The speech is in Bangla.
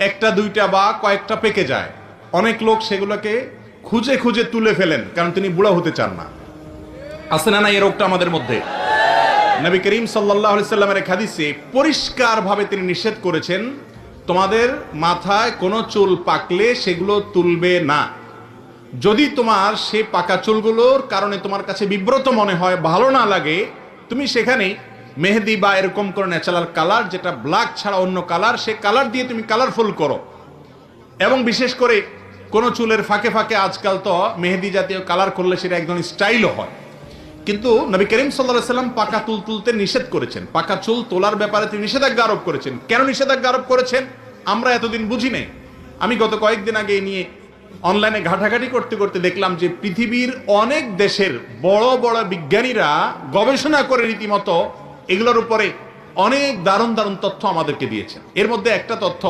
একটা দুইটা বা কয়েকটা পেকে যায়, অনেক লোক সেগুলোকে খুঁজে খুঁজে তুলে ফেলেন, কারণ তিনি বুড়া হতে চান না। আছে না এই রোগটা আমাদের মধ্যে? নবী করিম সাল্লাল্লাহু আলাইহি সাল্লামের এক হাদিসে পরিষ্কারভাবে তিনি নিষেধ করেছেন, তোমাদের মাথায় কোনো চুল পাকলে সেগুলো তুলবে না। যদি তোমার সেই পাকা চুলগুলোর কারণে তোমার কাছে বিব্রত মনে হয়, ভালো না লাগে, তুমি সেখানে মেহেদি বা এরকম করে ন্যাচারাল কালার, যেটা ব্ল্যাক ছাড়া অন্য কালার, সে কালার দিয়ে তুমি কালারফুল করো। এবং বিশেষ করে কোনো চুলের ফাঁকে ফাঁকে আজকাল তো মেহেদি জাতীয় কালার করলে সেটা একদম স্টাইলও হয়। কিন্তু নবী করিম সাল্লাল্লাহু আলাইহি সাল্লাম পাকা চুল তুলতে নিষেধ করেছেন, পাকা চুল তোলার ব্যাপারে তিনি নিষেধাজ্ঞা আরোপ করেছেন। কেন নিষেধাজ্ঞা আরোপ করেছেন আমরা এতদিন বুঝি নাই। আমি গত কয়েকদিন আগে এই নিয়ে অনলাইনে ঘাটাঘাটি করতে করতে দেখলাম যে পৃথিবীর অনেক দেশের বড় বড় বিজ্ঞানীরা গবেষণা করে রীতিমতো এগুলোর উপরে অনেক দারুণ দারুণ তথ্য আমাদেরকে দিয়েছেন। এর মধ্যে একটা তথ্য